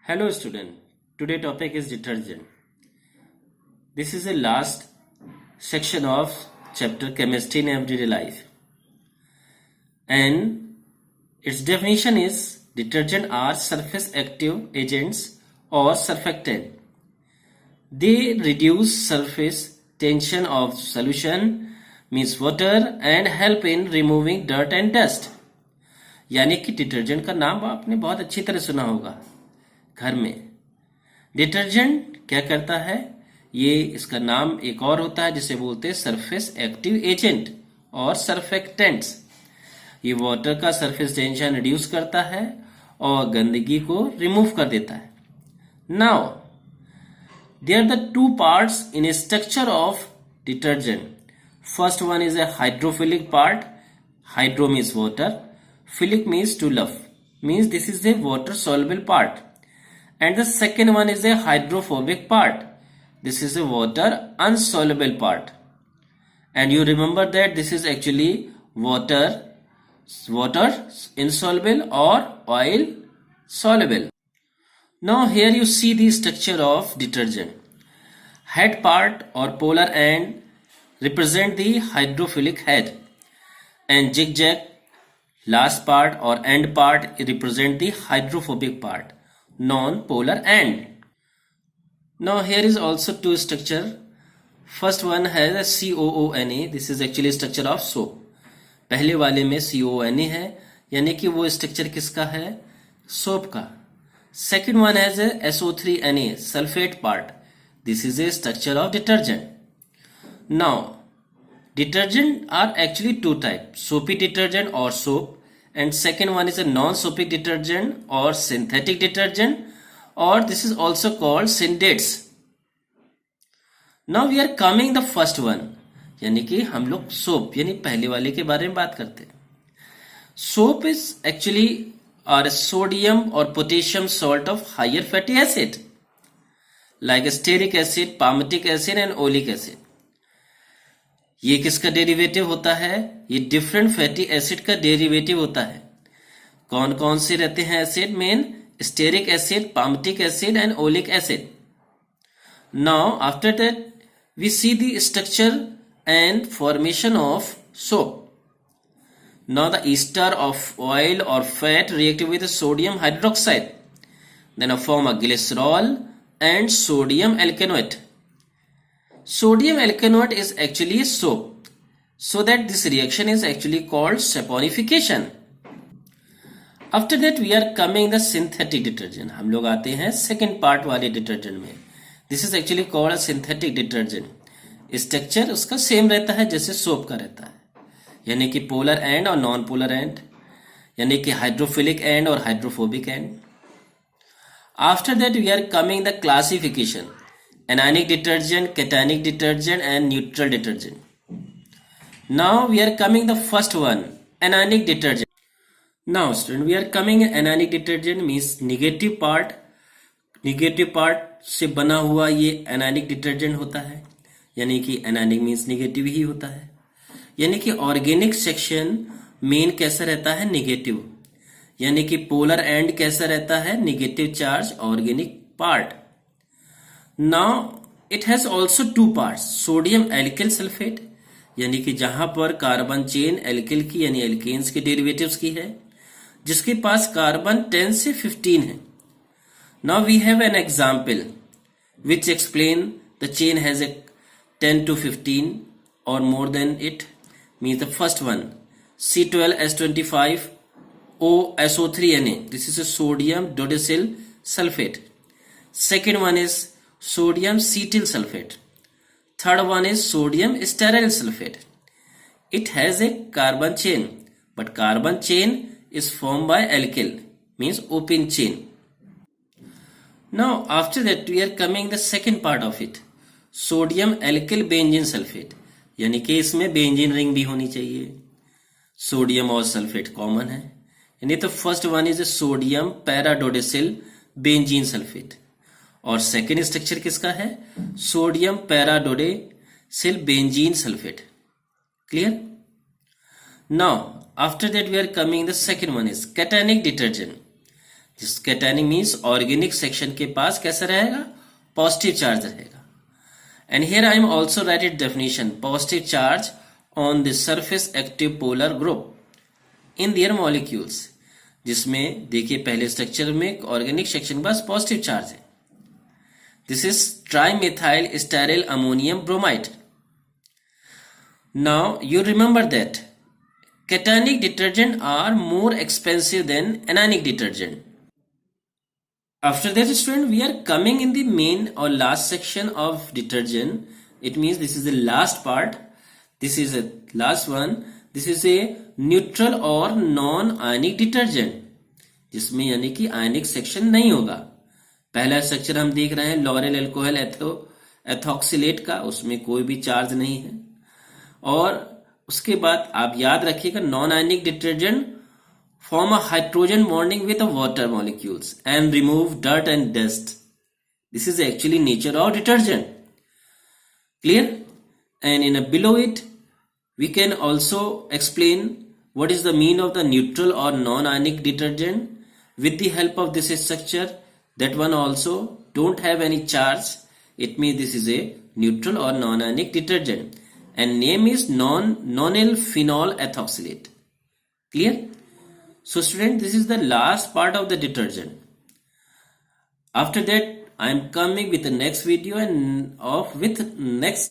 Hello student, today topic is detergent. This is the last section of chapter chemistry in everyday life. And its definition is detergent are surface active agents or surfactant. They reduce surface tension of solution means water and help in removing dirt and dust. यानी कि detergent का नाम आपने बहुत अच्छी तरह सुना होगा घर में। डिटर्जेंट क्या करता है, ये इसका नाम एक और होता है जिसे बोलते हैं सरफेस एक्टिव एजेंट और सर्फेक्टेंट्स। ये वाटर का सरफेस टेंशन रिड्यूस करता है और गंदगी को रिमूव कर देता है। Now there are the two parts in structure of detergent. First one is a hydrophilic part. Hydro means water. Philic means to love. Means this is the water soluble part. And the second one is a hydrophobic part. This is a water unsoluble part. And you remember that this is actually water insoluble or oil soluble. Now here you see the structure of detergent. Head part or polar end represent the hydrophilic head, and zigzag last part or end part represent the hydrophobic part, non-polar end. Now here is also two structure. First one has a COONA. This is actually structure of soap. पहले वाले में COONA है, यानी कि वो structure किसका है, soap का. Second one has a SO3Na, sulfate part. This is a structure of detergent. Now, detergent are actually two types, soapy detergent or soap, and second one is a non-soapy detergent or synthetic detergent, or this is also called syndates. Now we are coming the first one, यानी कि हम लोग soap यानी पहले वाले के बारे में बात करते हैं. Soap is actually a sodium or potassium salt of higher fatty acid like stearic acid, palmitic acid and oleic acid. ये किसका डेरिवेटिव होता है, ये डिफरेंट फैटी एसिड का डेरिवेटिव होता है. कौन कौन से रहते हैं acid, main stearic acid, palmitic acid and oleic acid. Now after that we see the structure and formation of soap. Now the ester of oil or fat react with sodium hydroxide, then form a glycerol and sodium alkanoate. Sodium alkanoate is actually a soap, so that this reaction is actually called saponification. After that we are coming the synthetic detergent. हम लोग आते हैं second part वाले detergent में. This is actually called a synthetic detergent. Structure उसका same रहता है जैसे सोप का रहता है, यानी कि पोलर एंड और नॉन पोलर एंड, यानी कि हाइड्रोफिलिक एंड और hydrophobic end. After that we are coming the classification. Anionic detergent, cationic detergent and neutral detergent. Now we are coming the first one, anionic detergent. Now student, we are coming anionic detergent means negative part से बना हुआ ये anionic detergent होता है, यानी कि anionic means negative ही होता है. यानी कि ऑर्गेनिक सेक्शन मेन कैसा रहता है, नेगेटिव, यानी कि पोलर एंड कैसा रहता है, negative charge organic part. Now it has also two parts, sodium alkyl sulfate, यानी कि जहां पर कार्बन चेन एल्किल की यानी एल्केन्स के डेरिवेटिव्स की है, जिसके पास कार्बन 10 से 15 है. Now we have an example which explain the chain has a 10 to 15 or more than it. Means the first one, C12S25 OSO3Na. This is a sodium dodecyl sulfate. Second one is sodium cetyl sulfate. Third one is sodium stearyl sulfate. It has a carbon chain, but carbon chain is formed by alkyl, means open chain. Now after that we are coming the second part of it, sodium alkyl benzene sulfate, यानी कि इसमें benzene ring भी होनी चाहिए. Sodium और sulphate common है, यानी तो first one is sodium paradodecyl benzene sulphate, और सेकेंड स्ट्रक्चर किसका है, sodium paradodecyl benzene sulphate. Clear. Now after that we are coming the second one is cationic detergent. जिस कैटायनिक मीन्स ऑर्गेनिक सेक्शन के पास कैसा रहेगा, पॉजिटिव चार्ज रहेगा. And here I am also write it definition, positive charge on the surface active polar group in their molecules, जिसमें देखिए पहले structure में ऑर्गेनिक सेक्शन के पास पॉजिटिव चार्ज है. This is trimethyl styryl ammonium bromide. Now you remember that cationic detergent are more expensive than anionic detergent. After that, student, we are coming in the main or last section of detergent. It means this is the last part. This is the last one. This is a neutral or non-ionic detergent, जिसमें यानी कि आयनिक section नहीं होगा. पहला structure हम देख रहे हैं लॉरेल एल्कोहल एथोक्सिलेट का, उसमें कोई भी चार्ज नहीं है. और उसके बाद आप याद रखिएगा, non ionic detergent form a hydrogen bonding with water molecules and remove dirt and dust. This is actually nature of detergent. Clear? And in below it we can also explain what is the mean of the neutral or non-ionic detergent with the help of this structure. That one also don't have any charge. It means this is a neutral or non-ionic detergent. And name is nonyl phenol ethoxylate. Clear? So student, this is the last part of the detergent. After that, I am coming with the next video and with next